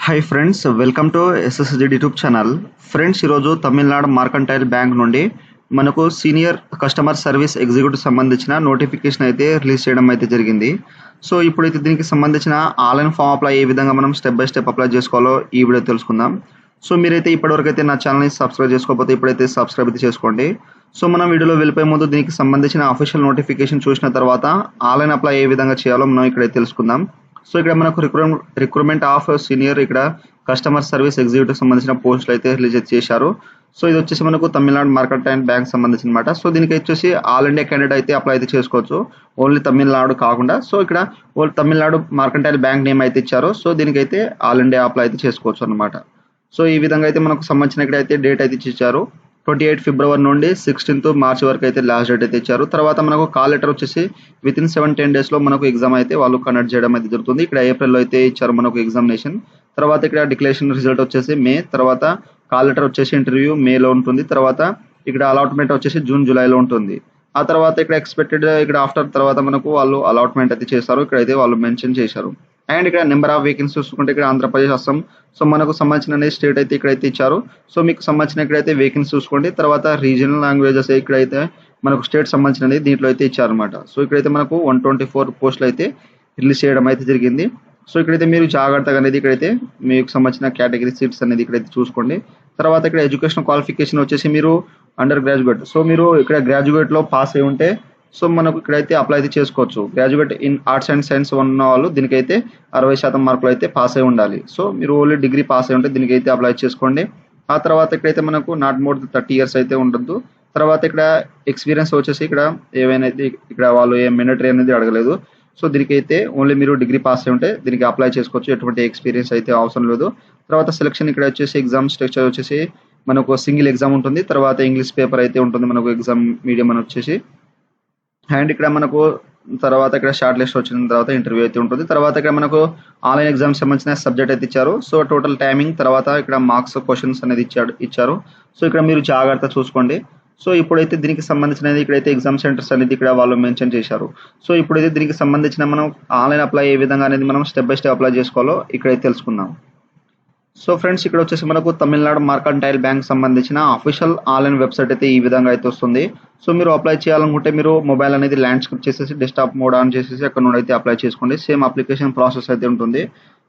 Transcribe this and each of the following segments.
Hi friends, welcome to SSZ YouTube channel. Friends, ఈరోజు Tamil Nadu mercantile bank నుండి మనకు senior customer service executive సంబంధించిన notification అయితే రిలీజ్ చేయడం అయితే జరిగింది. సో ఇప్పుడైతే దీనికి సంబంధించిన ఆన్లైన్ ఫామ్ అప్లై ఏ విధంగా మనం స్టెప్ బై స్టెప్ అప్లై చేసుకోవాలో ఈ వీడియో తెలుసుకుందాం. సో మీరైతే ఇప్పటివరకు అయితే నా ఛానల్ని సబ్స్క్రైబ్ చేసుకోకపోతే ఇప్పుడైతే సబ్స్క్రైబ్ అయితే చేసుకోండి. సో మనం వీడియోలో వెళ్ళిపోయే ముందు దీనికి సంబంధించిన అఫీషియల్ నోటిఫికేషన్ చూసిన తర్వాత ఆన్లైన్ అప్లై ఏ విధంగా చేయాలో మనం ఇక్కడైతే తెలుసుకుందాం. సో ఇక్కడ మనకు రిక్రూట్మెంట్ ఆఫ్ సీనియర్ ఇక్కడ కస్టమర్ సర్వీస్ ఎగ్జిక్యూటివ్ సంబంధించిన పోస్టులు అయితే రిలీజ్ చేశారు. సో ఇది వచ్చేసి మనకు తమిళనాడు మార్కంటైల్ బ్యాంక్ సంబంధించిన అనమాట. సో దీనికి వచ్చేసి ఆల్ ఇండియా క్యాండిడేట్ అయితే అప్లై అయితే చేసుకోవచ్చు, ఓన్లీ తమిళనాడు కాకుండా. సో ఇక్కడ తమిళనాడు మార్కంటైల్ బ్యాంక్ నేమ్ అయితే ఇచ్చారు. సో దీనికైతే ఆల్ ఇండియా అప్లై అయితే చేసుకోవచ్చు అనమాట. సో ఈ విధంగా అయితే మనకు సంబంధించిన ఇక్కడైతే డేట్ అయితే ఇచ్చారు. 28 ఫిబ్రవరి నుండి 16 మార్చ్ వరకు అయితే లాస్ట్ డేట్ అయితే ఇచ్చారు. తర్వాత మనకు కాల్ లెటర్ వచ్చేసి విత్ ఇన్ 7-10 డేస్లో మనకు ఎగ్జామ్ అయితే వాళ్ళు కండక్ట్ చేయడం అయితే జరుగుతుంది. ఇక్కడ ఏప్రిల్లో అయితే ఇచ్చారు మనకు ఎగ్జామినేషన్. తర్వాత ఇక్కడ డిక్లరేషన్ రిజల్ట్ వచ్చేసి మే, తర్వాత కాల్ లెటర్ వచ్చేసి ఇంటర్వ్యూ మేలో ఉంటుంది. తర్వాత ఇక్కడ అలాట్మెంట్ వచ్చేసి జూన్ జూలైలో ఉంటుంది. ఆ తర్వాత ఇక్కడ ఎక్స్పెక్టెడ్ ఇక్కడ ఆఫ్టర్ తర్వాత మనకు వాళ్ళు అలాట్మెంట్ అయితే చేస్తారు. ఇక్కడైతే వాళ్ళు మెన్షన్ చేశారు. అండ్ ఇక్కడ నెంబర్ ఆఫ్ వేకెన్సీ చూసుకుంటే ఇక్కడ ఆంధ్రప్రదేశ్, అస్సాం, సో మనకు సంబంధించిన స్టేట్ అయితే ఇక్కడైతే ఇచ్చారు. సో మీకు సంబంధించిన ఇక్కడైతే వేకెన్సీ చూసుకోండి. తర్వాత రీజనల్ లాంగ్వేజెస్ ఇక్కడైతే మనకు స్టేట్ సంబంధించినది దీంట్లో అయితే ఇచ్చారనమాట. సో ఇక్కడైతే మనకు 124 పోస్టులు అయితే రిలీజ్ చేయడం అయితే జరిగింది. సో ఇక్కడైతే మీరు జాగ్రత్తగా అనేది ఇక్కడైతే మీకు సంబంధించిన కేటగిరీ సీట్స్ అనేది ఇక్కడైతే చూసుకోండి. తర్వాత ఇక్కడ ఎడ్యుకేషన్ క్వాలిఫికేషన్ వచ్చేసి మీరు అండర్ గ్రాడ్యుయేట్, సో మీరు ఇక్కడ గ్రాడ్యుయేట్లో పాస్ అయి ఉంటే సో మనకు ఇక్కడైతే అప్లై అయితే చేసుకోవచ్చు. Graduate in arts and science ఉన్న వాళ్ళు దీనికైతే 60% మార్కులు అయితే పాస్ అయి ఉండాలి. సో మీరు ఓన్లీ డిగ్రీ పాస్ అయి ఉంటే దీనికైతే అప్లై చేసుకోండి. ఆ తర్వాత ఇక్కడైతే మనకు నాట్ మోర్ 30 ఇయర్స్ అయితే ఉండద్దు. తర్వాత ఇక్కడ ఎక్స్పీరియన్స్ వచ్చేసి ఇక్కడ ఏవైనా ఇక్కడ వాళ్ళు ఏ మిలిటరీ అనేది అడగలేదు. సో దీనికైతే ఓన్లీ మీరు డిగ్రీ పాస్ అయి ఉంటే దీనికి అప్లై చేసుకోవచ్చు, ఎటువంటి ఎక్స్పీరియన్స్ అయితే అవసరం లేదు. తర్వాత సెలక్షన్ ఇక్కడ వచ్చేసి ఎగ్జామ్ స్ట్రక్చర్ వచ్చేసి మనకు సింగిల్ ఎగ్జామ్ ఉంటుంది. తర్వాత ఇంగ్లీష్ పేపర్ అయితే ఉంటుంది మనకు ఎగ్జామ్ మీడియం అని వచ్చేసి. అండ్ ఇక్కడ మనకు తర్వాత ఇక్కడ షార్ట్ లిస్ట్ వచ్చిన తర్వాత ఇంటర్వ్యూ అయితే ఉంటుంది. తర్వాత ఇక్కడ మనకు ఆన్లైన్ ఎగ్జామ్స్ సంబంధించిన సబ్జెక్ట్ అయితే ఇచ్చారు. సో టోటల్ టైమింగ్, తర్వాత ఇక్కడ మార్క్స్ క్వశ్చన్స్ అనేది ఇచ్చారు. సో ఇక్కడ మీరు జాగ్రత్త చూసుకోండి. సో ఇప్పుడైతే దీనికి సంబంధించినది ఇక్కడైతే ఎగ్జామ్ సెంటర్స్ అనేది ఇక్కడ వాళ్ళు మెన్షన్ చేశారు. సో ఇప్పుడైతే దీనికి సంబంధించిన మనం ఆన్లైన్ అప్లై ఏ విధంగా అనేది మనం స్టెప్ బై స్టెప్ అప్లై చేసుకోవాలో ఇక్కడైతే తెలుసుకుందాం. సో ఫ్రెండ్స్, ఇక్కడ వచ్చేసి మనకు తమిళనాడు మార్కంటైల్ బ్యాంక్ సంబంధించిన అఫీషియల్ ఆన్లైన్ వెబ్సైట్ అయితే ఈ విధంగా అయితే వస్తుంది. సో మీరు అప్లై చేయాలనుకుంటే మీరు మొబైల్ అనేది ల్యాండ్స్కేప్ చేసేసి డెస్క్టాప్ మోడ్ ఆన్ చేసేసి అక్కడ నుండి అయితే అప్లై చేసుకోండి. సేమ్ అప్లికేషన్ ప్రాసెస్ అయితే ఉంటుంది.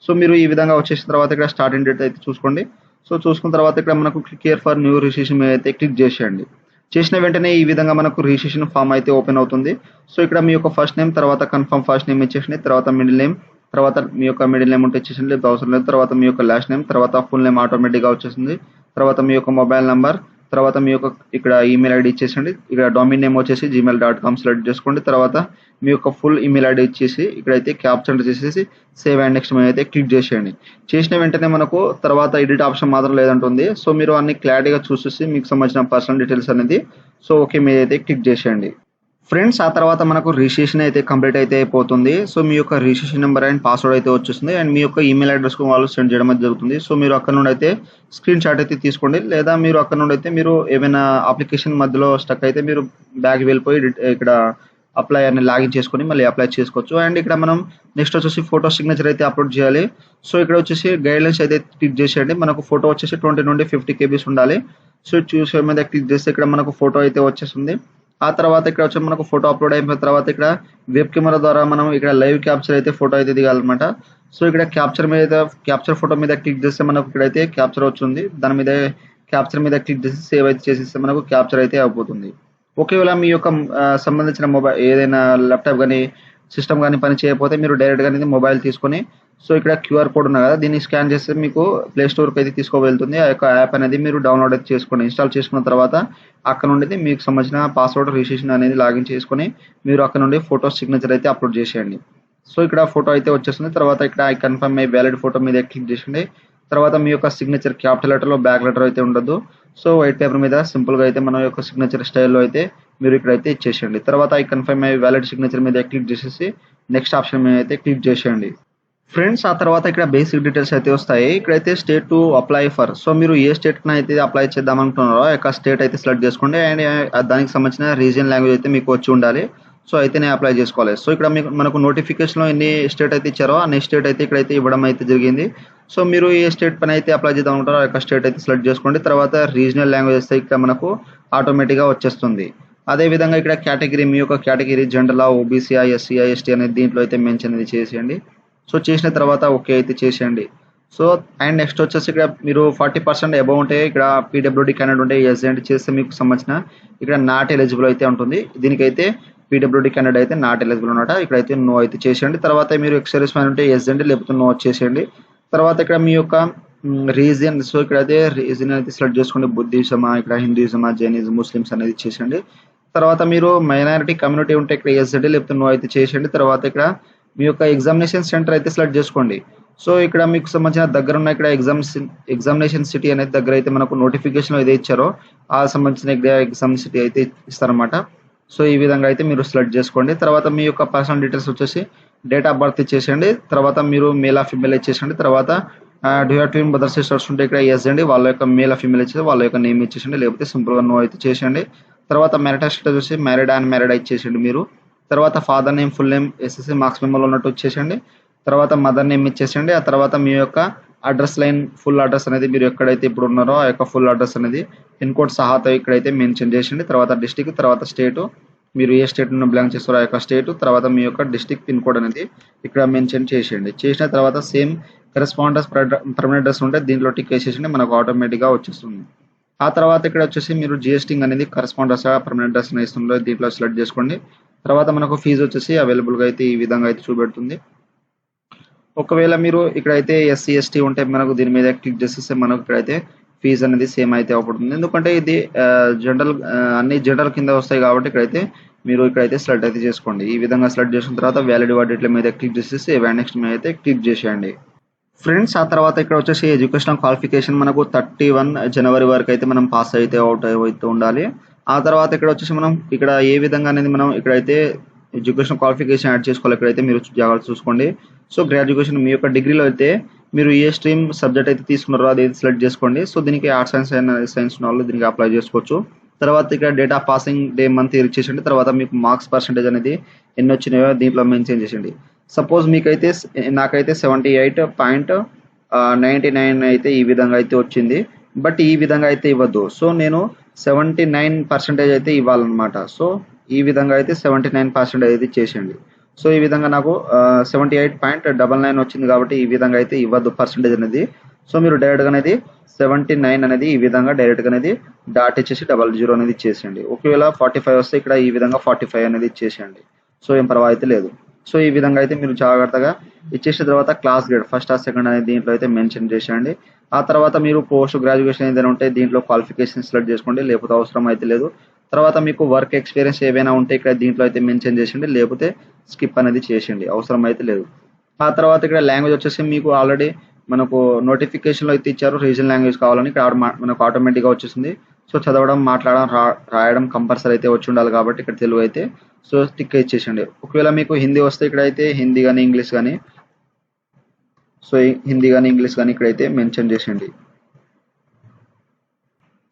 సో మీరు ఈ విధంగా వచ్చేసిన తర్వాత ఇక్కడ స్టార్టింగ్ డేట్ అయితే చూసుకోండి. సో చూసుకున్న తర్వాత ఇక్కడ మనకు click here for new registration మీద అయితే క్లిక్ చేసేయండి. చేసిన వెంటనే ఈ విధంగా మనకు రిజిస్ట్రేషన్ ఫామ్ అయితే ఓపెన్ అవుతుంది. సో ఇక్కడ మీ యొక్క ఫస్ట్ నేమ్, తర్వాత కన్ఫర్మ్ ఫస్ట్ నేమ్ ఇచ్చేసి, తర్వాత మిడిల్ నేమ్, తర్వాత మీ యొక్క మిడిల్ నేమ్ ఉంటే ఇచ్చేసింది, అవసరం లేదు. తర్వాత మీ యొక్క లాస్ట్ నేమ్, తర్వాత ఫుల్ నేమ్ ఆటోమేటిక్గా వచ్చేసింది. తర్వాత మీ యొక్క మొబైల్ నెంబర్, తర్వాత మీ యొక్క ఇక్కడ ఈమెయిల్ ఐడి ఇచ్చేసండి. ఇక్కడ డొమైన్ నేమ్ వచ్చేసి gmail.com సెలెక్ట్ చేసుకోండి. తర్వాత మీ యొక్క ఫుల్ ఈమెయిల్ ఐడి ఇచ్చేసి ఇక్కడైతే క్యాప్చర్ చేసేసి సేవ్ అండ్ నెక్స్ట్ మీద అయితే క్లిక్ చేసేయండి. చేసిన వెంటనే మనకు తర్వాత ఎడిట్ ఆప్షన్ మాత్రం లేదంటుంది. సో మీరు అన్ని క్లారిటీగా చూసేసి మీకు సంబంధించిన పర్సనల్ డీటెయిల్స్ అనేది సో ఓకే మీద అయితే క్లిక్ చేసేయండి. ఫ్రెండ్స్, ఆ తర్వాత మనకు రిజిస్ట్రేషన్ అయితే కంప్లీట్ అయితే అయిపోతుంది. సో మీ యొక్క రిజిస్ట్రేషన్ నెంబర్ అండ్ పాస్వర్డ్ అయితే వచ్చేస్తుంది. అండ్ మీ యొక్క ఈమెయిల్ అడ్రస్కు వాళ్ళు సెండ్ చేయడం అయితే జరుగుతుంది. సో మీరు అక్కడ నుండి అయితే స్క్రీన్ షాట్ అయితే తీసుకోండి, లేదా మీరు అక్కడ నుండి అయితే మీరు ఏమైనా అప్లికేషన్ మధ్యలో స్టక్ అయితే మీరు బ్యాక్ వెళ్ళిపోయి ఇక్కడ అప్లై అని లాగిన్ చేసుకొని మళ్ళీ అప్లై చేసుకోవచ్చు. అండ్ ఇక్కడ మనం నెక్స్ట్ వచ్చేసి ఫోటో సిగ్నేచర్ అయితే అప్లోడ్ చేయాలి. సో ఇక్కడ వచ్చేసి గైడ్లైన్స్ అయితే క్లిక్ చేసేయండి. మనకు ఫోటో వచ్చేసి 20 నుండి 50 KB ఉండాలి. సో చూసే మీద క్లిక్ చేస్తే ఇక్కడ మనకు ఫోటో అయితే వచ్చేస్తుంది. ఆ తర్వాత ఇక్కడ వచ్చి మనకు ఫోటో అప్లోడ్ అయిపోయిన తర్వాత ఇక్కడ వెబ్ కెమెరా ద్వారా మనం ఇక్కడ లైవ్ క్యాప్చర్ అయితే ఫోటో అయితే దిగాలన్నమాట. సో ఇక్కడ క్యాప్చర్ ఫోటో మీద క్లిక్ చేస్తే మనకు ఇక్కడైతే క్యాప్చర్ వచ్చింది. దాని మీద క్యాప్చర్ మీద క్లిక్ చేసి సేవ్ అయితే చేసేస్తే మనకు క్యాప్చర్ అయితే అయిపోతుంది. ఒకవేళ మీ యొక్క సంబంధించిన మొబైల్ ఏదైనా ల్యాప్టాప్ కానీ సిస్టమ్ కానీ పని చేయకపోతే మీరు డైరెక్ట్గా అనేది మొబైల్ తీసుకొని సో ఇక్కడ క్యూఆర్ కోడ్ ఉంది కదా, దీన్ని స్కాన్ చేస్తే మీకు ప్లే స్టోర్కి అయితే తీసుకోవెళ్తుంది. ఆ యొక్క యాప్ అనేది మీరు డౌన్లోడ్ అయితే చేసుకోండి. ఇన్స్టాల్ చేసుకున్న తర్వాత అక్కడ నుండి మీకు సంబంధించిన పాస్వర్డ్ రిజిస్ట్రేషన్ అనేది లాగిన్ చేసుకొని మీరు అక్కడ నుండి ఫోటో సిగ్నేచర్ అయితే అప్లోడ్ చేసేయండి. సో ఇక్కడ ఫోటో అయితే వచ్చేస్తుంది. తర్వాత ఇక్కడ I confirm my valid photo మీద క్లిక్ చేయండి. తర్వాత మీ యొక్క సిగ్నేచర్ క్యాపిటల్ లెటర్లో బ్యాక్ లెటర్ అయితే ఉండదు. సో వైట్ పేపర్ మీద సింపుల్గా అయితే మన యొక్క సిగ్నేచర్ స్టైల్లో అయితే మీరు ఇక్కడైతే ఇచ్చేసేయండి. తర్వాత I confirm my valid signature మీద క్లిక్ చేసేసి నెక్స్ట్ ఆప్షన్ మీద అయితే క్లిక్ చేసేయండి. ఫ్రెండ్స్, ఆ తర్వాత ఇక్కడ బేసిక్ డీటెయిల్స్ అయితే వస్తాయి. ఇక్కడైతే state to apply for, so మీరు ఏ స్టేట్కి అయితే అప్లై చేద్దాం అనుకుంటున్నారో ఆ యొక్క స్టేట్ అయితే సెలెక్ట్ చేసుకోండి. అండ్ దానికి సంబంధించిన రీజియన్ లాంగ్వేజ్ అయితే మీకు వచ్చి ఉండాలి. సో అయితేనే అప్లై చేసుకోవాలి. సో ఇక్కడ మనకు నోటిఫికేషన్‌లో ఎన్ని స్టేట్ అయితే ఇచ్చారో అన్ని స్టేట్ అయితే ఇక్కడైతే ఇవ్వడం అయితే జరిగింది. సో మీరు ఏ స్టేట్ పైన అయితే అప్లై చేద్దాం అనుకుంటారో ఆ యొక్క స్టేట్ అయితే సెలెక్ట్ చేసుకోండి. తర్వాత రీజనల్ లాంగ్వేజెస్ ఇక్కడ మనకు ఆటోమేటిక్‌గా వచ్చేస్తుంది. అదే విధంగా ఇక్కడ కేటగిరీ మీ యొక్క కేటగిరీ జనరలా, ఓబీసీయా, ఎస్సీయా, ఎస్టీ అనేది దీంట్లో అయితే మెన్షన్ అనేది చేసేయండి. సో చేసిన తర్వాత ఓకే అయితే చేసేయండి. సో అండ్ నెక్స్ట్ వచ్చేసి ఇక్కడ మీరు 40% అబోవ్ ఉంటే ఇక్కడ పీడబ్ల్యూడీ క్యాండిడేట్ ఉంటే ఎస్ అండ్ చేస్తే మీకు సంబంధించిన ఇక్కడ నాట్ ఎలిజిబుల్ అయితే ఉంటుంది. దీనికైతే పీడబ్ల్యూడీ క్యాండిడేట్ అయితే నాట్ ఎలిజిబుల్ అనమాట. ఇక్కడైతే నో అయితే చేసేయండి. తర్వాత మీరు ఎక్స్ సర్వీస్ మ్యాన్ ఉంటే ఎస్ అండి, లేకపోతే నో చేసేయండి. తర్వాత ఇక్కడ మీ యొక్క రీజియన్, సో ఇక్కడైతే రీజియన్ అయితే సెలెక్ట్ చేసుకోండి. బుద్ధిజమా, ఇక్కడ హిందూయిజమా, జైనిజం, ముస్లిమ్స్ అనేది చేసేయండి. తర్వాత మీరు మైనారిటీ కమ్యూనిటీ ఉంటే ఇక్కడ ఎస్ అండి, లేకపోతే నో అయితే చేసేయండి. తర్వాత ఇక్కడ మీ యొక్క ఎగ్జామినేషన్ సెంటర్ అయితే సెలెక్ట్ చేసుకోండి. సో ఇక్కడ మీకు సంబంధించిన దగ్గర ఉన్న ఇక్కడ ఎగ్జామినేషన్ సిటీ అనేది దగ్గర అయితే మనకు నోటిఫికేషన్లో ఏదైతే ఇచ్చారో ఆ సంబంధించిన ఎగ్జామ్ సిటీ అయితే ఇస్తారనమాట. సో ఈ విధంగా అయితే మీరు సెలెక్ట్ చేసుకోండి. తర్వాత మీ యొక్క పర్సనల్ డీటెయిల్స్ వచ్చేసి డేట్ ఆఫ్ బర్త్ ఇచ్చేసేయండి. తర్వాత మీరు మేల్ ఆ ఫీమేల్ ఇచ్చేసండి. తర్వాత do have twin brother sisters ఉంటే ఇక్కడ ఎస్ అండి, వాళ్ళ యొక్క మేల్ ఆ ఫీమేల్ ఇచ్చేసి వాళ్ళ యొక్క నేమ్ ఇచ్చేసండి, లేకపోతే సింపుల్గా నో అయితే చేసేయండి. తర్వాత మ్యారిటల్ స్టేటస్ వచ్చి మ్యారీడ్ అండ్ మ్యారీడ్ ఇచ్చేసండి మీరు. తర్వాత father name, full name, SSC marks మెమోలో ఉన్నట్టు వచ్చేసండి. తర్వాత మదర్ నేమ్ ఇచ్చేసండి. ఆ తర్వాత మీ యొక్క అడ్రస్ లైన్ ఫుల్ అడ్రస్ అనేది మీరు ఎక్కడైతే ఇప్పుడు ఉన్నారో ఆ యొక్క ఫుల్ అడ్రస్ అనేది పిన్ కోడ్ సహాతో ఇక్కడైతే మెన్షన్ చేసండి. తర్వాత డిస్టిక్, తర్వాత స్టేటు, మీరు ఏ స్టేట్ నుండి బిలాంగ్ చేస్తారో ఆ యొక్క స్టేటు, తర్వాత మీ యొక్క డిస్టిక్ పిన్ కోడ్ అనేది ఇక్కడ మెన్షన్ చేసేయండి. చేసిన తర్వాత సేమ్ కరెస్పాండెన్స్ పర్మనెంట్ అడ్రస్ ఉంటే దీంట్లో టిక్ వేసేసండి, మనకు ఆటోమేటిక్గా వచ్చేస్తుంది. ఆ తర్వాత ఇక్కడ వచ్చేసి మీరు జిఎస్టింగ్ అనేది కరెస్పాండెన్స్ పర్మనెంట్ అడ్రస్ ఇస్తుందో దీంట్లో సెలెక్ట్ చేసుకోండి. తర్వాత మనకు ఫీజు వచ్చేసి అవైలబుల్గా అయితే ఈ విధంగా అయితే చూపెడుతుంది. ఒకవేళ మీరు ఇక్కడైతే ఎస్సీ ఎస్టీ ఉంటే మనకు దీని మీద క్లిక్ చేసేస్తే మనకు ఇక్కడైతే ఫీజు అనేది సేమ్ అయితే అవపడుతుంది. ఎందుకంటే ఇది జనరల్ అన్ని జనరల్ కింద వస్తాయి కాబట్టి ఇక్కడైతే మీరు ఇక్కడైతే సెలెక్ట్ అయితే చేసుకోండి. ఈ విధంగా సెలెక్ట్ చేసిన తర్వాత వ్యాలిడ్ వాటిల మీద క్లిక్ చేసేసి నెక్స్ట్ మీద అయితే క్లిక్ చేసేయండి. ఫ్రెండ్స్ ఆ తర్వాత ఇక్కడ వచ్చేసి ఎడ్యుకేషనల్ క్వాలిఫికేషన్ మనకు 31 జనవరి వరకు అయితే మనం పాస్ అయితే అవుట్ అయితే ఉండాలి. ఆ తర్వాత ఇక్కడ వచ్చేసి మనం ఇక్కడ ఏ విధంగా అనేది మనం ఇక్కడైతే ఎడ్యుకేషన్ క్వాలిఫికేషన్ యాడ్ చేసుకోవాలి. ఇక్కడైతే మీరు జాగ్రత్త చూసుకోండి. సో గ్రాడ్యుయేషన్ మీ యొక్క డిగ్రీలో అయితే మీరు ఏ స్ట్రీమ్ సబ్జెక్ట్ అయితే తీసుకున్నారో అది సెలెక్ట్ చేసుకోండి. సో దీనికి ఆర్ట్స్ అండ్ సైన్స్ ఉన్న వాళ్ళు దీనికి అప్లై చేసుకోవచ్చు. తర్వాత ఇక్కడ date of passing day month ఇచ్చేసండి. తర్వాత మీకు మార్క్స్ పర్సెంటేజ్ అనేది ఎన్ని వచ్చినాయో దీంట్లో మెన్షన్ చేసేయండి. సపోజ్ మీకైతే నాకైతే 78.99 అయితే ఈ విధంగా అయితే వచ్చింది. బట్ ఈ విధంగా అయితే ఇవ్వద్దు. సో నేను 79% అయితే ఇవ్వాలన్నమాట. సో ఈ విధంగా అయితే 79% అయితే చేసేయండి. సో ఈ విధంగా నాకు 78.99 వచ్చింది కాబట్టి ఈ విధంగా అయితే ఇవ్వద్దు పర్సెంటేజ్ అనేది. సో మీరు డైరెక్ట్గా అనేది 79 అనేది ఈ విధంగా డైరెక్ట్గా అనేది డాట్ ఇచ్చేసి 00 అనేది ఇచ్చేసేయండి. ఒకవేళ 45 వస్తే ఇక్కడ ఈ విధంగా 45 అనేది ఇచ్చేసేయండి. సో ఏం పర్వాలేదు అయితే లేదు. సో ఈ విధంగా అయితే మీరు జాగ్రత్తగా ఇచ్చేసిన తర్వాత class grade first or second అనేది దీంట్లో అయితే మెన్షన్ చేసేయండి. ఆ తర్వాత మీరు పోస్ట్ గ్రాడ్యుయేషన్ ఏదైనా ఉంటే దీంట్లో క్వాలిఫికేషన్ సెలెక్ట్ చేసుకోండి, లేకపోతే అవసరం అయితే లేదు. తర్వాత మీకు వర్క్ ఎక్స్పీరియన్స్ ఏవైనా ఉంటే ఇక్కడ దీంట్లో అయితే మెన్షన్ చేసేయండి, లేకపోతే స్కిప్ అనేది చేసేయండి, అవసరం అయితే లేదు. ఆ తర్వాత ఇక్కడ లాంగ్వేజ్ వచ్చేసి మీకు ఆల్రెడీ మనకు నోటిఫికేషన్లో అయితే ఇచ్చారు రీజనల్ లాంగ్వేజ్ కావాలని, ఇక్కడ మనకు ఆటోమేటిక్గా వచ్చేసింది. సో చదవడం, మాట్లాడడం, రాయడం కంపల్సరీ అయితే వచ్చి ఉండాలి కాబట్టి ఇక్కడ తెలుగు అయితే సో టిక్ ఇచ్చేసండి. ఒకవేళ మీకు హిందీ వస్తే ఇక్కడైతే హిందీ కానీ ఇంగ్లీష్ కానీ ఇక్కడైతే మెన్షన్ చేసేయండి.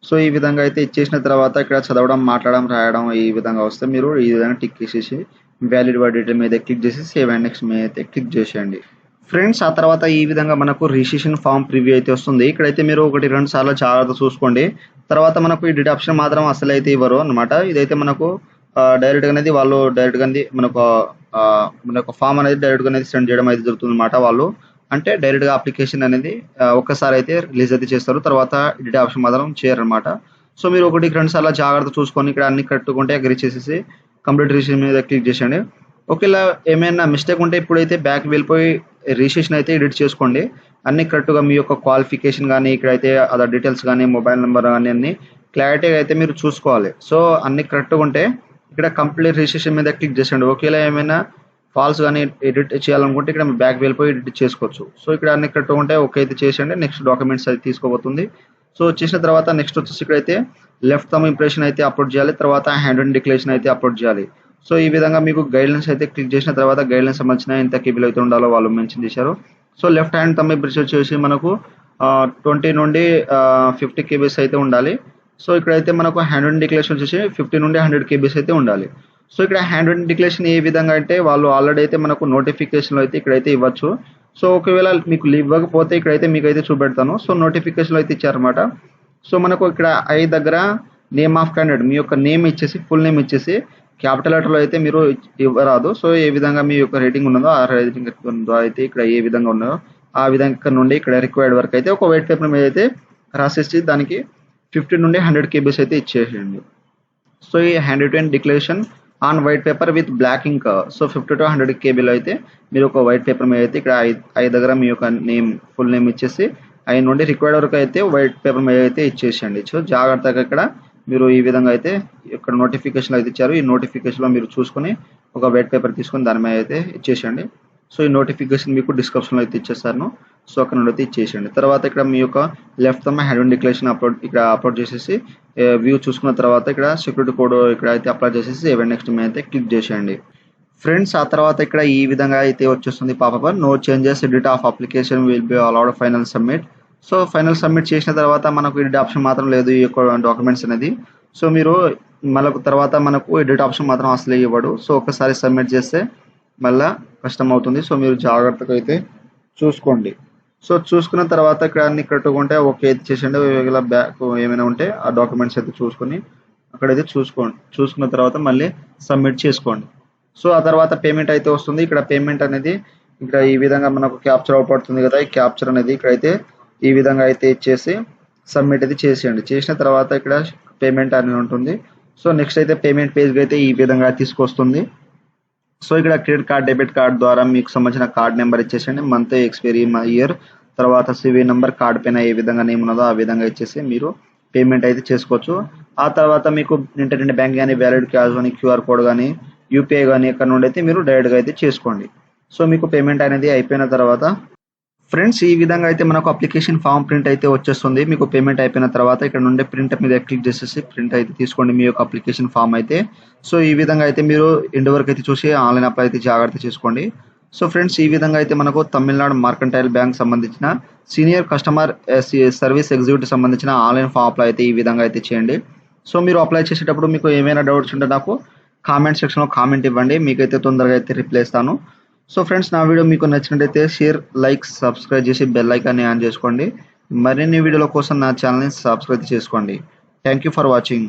సో ఈ విధంగా అయితే ఇచ్చేసిన తర్వాత ఇక్కడ చదవడం, మాట్లాడడం, రాయడం ఈ విధంగా వస్తే మీరు ఈ విధంగా టిక్ చేసేసి వ్యాలిడ్ డీటెయిల్ మీద క్లిక్ చేసి సేవ్ అండ్ నెక్స్ట్ మీద అయితే క్లిక్ చేసేయండి. ఫ్రెండ్స్ ఆ తర్వాత ఈ విధంగా మనకు రిజిస్ట్రేషన్ ఫామ్ ప్రివ్యూ అయితే వస్తుంది. ఇక్కడైతే మీరు 1-2 సార్లు జాగ్రత్త చూసుకోండి. తర్వాత మనకు ఈ డిడక్షన్ మాత్రం అసలు అయితే ఇవ్వరు అనమాట. ఇదైతే మనకు డైరెక్ట్గా అనేది వాళ్ళు డైరెక్ట్గా మనకు ఫామ్ అనేది డైరెక్ట్గా అనేది సెండ్ చేయడం అయితే జరుగుతుంది అనమాట. వాళ్ళు అంటే డైరెక్ట్గా అప్లికేషన్ అనేది ఒక్కసారి అయితే రిలీజ్ అయితే చేస్తారు, తర్వాత డిడక్షన్ మాత్రం చేయరనమాట. సో మీరు 1-2 సార్లు జాగ్రత్త చూసుకొని ఇక్కడ అన్ని కట్టుకుంటే అగ్రీ చేసేసి కంప్లీట్ రిజిస్ట్రేషన్ మీద క్లిక్ చేసేయండి. ఒకవేళ ఏమైనా మిస్టేక్ ఉంటే ఇప్పుడైతే బ్యాక్ వెళ్ళిపోయి రిజిస్ట్రేషన్ అయితే ఎడిట్ చేసుకోండి. అన్ని కరెక్ట్గా మీ యొక్క క్వాలిఫికేషన్ కానీ ఇక్కడైతే అదర్ డీటెయిల్స్ కానీ మొబైల్ నెంబర్ కానీ అన్ని క్లారిటీగా అయితే మీరు చూసుకోవాలి. సో అన్ని కరెక్ట్గా ఉంటే ఇక్కడ కంప్లీట్ రిజిస్ట్రేషన్ మీద క్లిక్ చేసేయండి. ఒకవేళ ఏమైనా ఫాల్స్ కానీ ఎడిట్ చేయాలనుకుంటే ఇక్కడ బ్యాక్ వెళ్ళిపోయి ఎడిట్ చేసుకోవచ్చు. సో ఇక్కడ అన్ని కరెక్ట్గా ఉంటే ఓకే అయితే చేసేయండి. నెక్స్ట్ డాక్యుమెంట్స్ అయితే తీసుకోబోతుంది. సో చేసిన తర్వాత నెక్స్ట్ వచ్చేసి ఇక్కడైతే లెఫ్ట్ థంబ్ ఇంప్రెషన్ అయితే అప్లోడ్ చేయాలి, తర్వాత హ్యాండ్ రిటన్ డిక్లరేషన్ అయితే అప్లోడ్ చేయాలి. సో ఈ విధంగా మీకు గైడ్లైన్స్ అయితే క్లిక్ చేసిన తర్వాత గైడ్లైన్స్ సంబంధించిన ఎంత కేబీలు అయితే ఉండాలో వాళ్ళు మెన్షన్ చేశారు. So left hand thumb impression వచ్చేసి మనకు 20 నుండి 50 కేబీస్ అయితే ఉండాలి. సో ఇక్కడైతే మనకు హ్యాండ్ రిటన్ డిక్లరేషన్ వచ్చేసి 50 నుండి 100 కేబీస్ అయితే ఉండాలి. సో ఇక్కడ హ్యాండ్ రిటెన్ డిక్లరేషన్ ఏ విధంగా అంటే వాళ్ళు ఆల్రెడీ అయితే మనకు నోటిఫికేషన్లో అయితే ఇక్కడైతే ఇవ్వచ్చు. సో ఒకవేళ మీకు ఇవ్వకపోతే ఇక్కడైతే మీకైతే చూపెడతాను. సో నోటిఫికేషన్లో అయితే ఇచ్చారనమాట. సో మనకు ఇక్కడ ఐ దగ్గర నేమ్ ఆఫ్ క్యాండిడేట్ మీ యొక్క నేమ్ ఇచ్చేసి ఫుల్ నేమ్ ఇచ్చేసి క్యాపిటల్ లెటర్లో అయితే మీరు ఇవ్వరాదు. సో ఏ విధంగా మీ యొక్క రేటింగ్ ఉన్నదో ఆ రేటింగ్ ఉందో అయితే ఇక్కడ ఏ విధంగా ఉన్నదో ఆ విధంగా నుండి ఇక్కడ రిక్వైర్డ్ వరకు అయితే ఒక వైట్ పేపర్ మీద అయితే రాసేసి దానికి 50 నుండి 100 కేబీస్ అయితే ఇచ్చేసేయండి. సో ఈ handwritten declaration on white paper with black ink. So 50 to 100 కేబీలో అయితే మీరు ఒక వైట్ పేపర్ మీద అయితే ఇక్కడ ఐ దగ్గర మీ యొక్క నేమ్ ఫుల్ నేమ్ ఇచ్చేసి ఐ నుండి రిక్వైర్డ్ వరకు అయితే వైట్ పేపర్ మీద అయితే ఇచ్చేసేయండి. సో జాగ్రత్తగా ఇక్కడ మీరు ఈ విధంగా అయితే ఇక్కడ నోటిఫికేషన్ అయితే ఇచ్చారు. ఈ నోటిఫికేషన్లో మీరు చూసుకొని ఒక వైట్ పేపర్ తీసుకొని దాని మీద అయితే ఇచ్చేసేయండి. సో ఈ నోటిఫికేషన్ మీకు డిస్క్రిప్షన్లో అయితే ఇచ్చేస్తాను. సో అక్కడ నుండి అయితే ఇచ్చేసేయండి. తర్వాత ఇక్కడ మీ యొక్క left thumb hand written declaration upload చేసేసి వ్యూ చూసుకున్న తర్వాత ఇక్కడ సెక్యూరిటీ కోడ్ ఇక్కడ అయితే అప్లై చేసేసి ఈవెంట్ నెక్స్ట్ మీద అయితే క్లిక్ చేసేయండి. ఫ్రెండ్స్ ఆ తర్వాత ఇక్కడ ఈ విధంగా అయితే వచ్చేస్తుంది popup no changes edit of application will be allowed final submit. So final submit చేసిన తర్వాత మనకు ఎడిట్ ఆప్షన్ మాత్రం లేదు ఈ యొక్క డాక్యుమెంట్స్ అనేది. సో మీరు మళ్ళీ తర్వాత మనకు ఎడిట్ ఆప్షన్ మాత్రం అసలు ఇవ్వడు. సో ఒకసారి సబ్మిట్ చేస్తే మళ్ళీ కష్టం అవుతుంది. సో మీరు జాగ్రత్తగా అయితే చూసుకోండి. సో చూసుకున్న తర్వాత ఇక్కడ అన్ని కట్టుకుంటే ఓకే చేసేయండి. ఇలా బ్యాక్ ఏమైనా ఉంటే ఆ డాక్యుమెంట్స్ అయితే చూసుకొని అక్కడైతే చూసుకోండి. చూసుకున్న తర్వాత మళ్ళీ సబ్మిట్ చేసుకోండి. సో ఆ తర్వాత పేమెంట్ అయితే వస్తుంది. ఇక్కడ పేమెంట్ అనేది ఇక్కడ ఈ విధంగా మనకు క్యాప్చర్ అవుపడుతుంది కదా. ఈ క్యాప్చర్ అనేది ఇక్కడైతే ఈ విధంగా అయితే ఇచ్చేసి సబ్మిట్ అయితే చేసేయండి. చేసిన తర్వాత ఇక్కడ పేమెంట్ అనేది ఉంటుంది. సో నెక్స్ట్ అయితే పేమెంట్ పేజ్కి అయితే ఈ విధంగా తీసుకొస్తుంది. సో ఇక్కడ క్రెడిట్ కార్డ్ డెబిట్ కార్డ్ ద్వారా మీకు సంబంధించిన కార్డ్ నెంబర్ ఇచ్చేసండి. మంత్ ఎక్స్పైరీ ఇయర్ తర్వాత సివి నెంబర్ కార్డ్ పైన ఏ విధంగా నేమ్ ఉన్నదో ఆ విధంగా ఇచ్చేసి మీరు పేమెంట్ అయితే చేసుకోవచ్చు. ఆ తర్వాత మీకు ఇంటర్నెట్ బ్యాంక్ కానీ వ్యాలిడ్ క్యాష్ కానీ క్యూఆర్ కోడ్ కానీ యూపీఐ కానీ ఇక్కడ నుండి అయితే మీరు డైరెక్ట్గా అయితే చేసుకోండి. సో మీకు పేమెంట్ అనేది అయిపోయిన తర్వాత ఫ్రెండ్స్ ఈ విధంగా అయితే మనకు అప్లికేషన్ ఫామ్ ప్రింట్ అయితే వచ్చేస్తుంది. మీకు పేమెంట్ అయిపోయిన తర్వాత ఇక్కడ నుండి ప్రింట్ మీద క్లిక్ చేసేసి ప్రింట్ అయితే తీసుకోండి మీ యొక్క అప్లికేషన్ ఫామ్ అయితే. సో ఈ విధంగా అయితే మీరు ఎండ్ వరకు అయితే చూసి ఆన్లైన్ అప్లై అయితే జాగ్రత్త చేసుకోండి. సో ఫ్రెండ్స్ ఈ విధంగా అయితే మనకు తమిళనాడు మార్కంటైల్ బ్యాంక్ సంబంధించిన సీనియర్ కస్టమర్ సర్వీస్ ఎగ్జిక్యూటివ్ సంబంధించిన ఆన్లైన్ ఫామ్ అప్లై అయితే ఈ విధంగా అయితే చేయండి. సో మీరు అప్లై చేసేటప్పుడు మీకు ఏమైనా డౌట్స్ ఉంటే నాకు కామెంట్ సెక్షన్లో కామెంట్ ఇవ్వండి. మీకైతే తొందరగా అయితే రిప్లై ఇస్తాను. సో ఫ్రెండ్స్ నా వీడియో మీకు నచ్చినట్టయితే షేర్ లైక్ సబ్స్క్రైబ్ చేసి బెల్ ఐకాన్ని ఆన్ చేసుకోండి. మరిన్ని వీడియోల కోసం నా ఛానల్ని సబ్స్క్రైబ్ చేసుకోండి. Thank you for watching.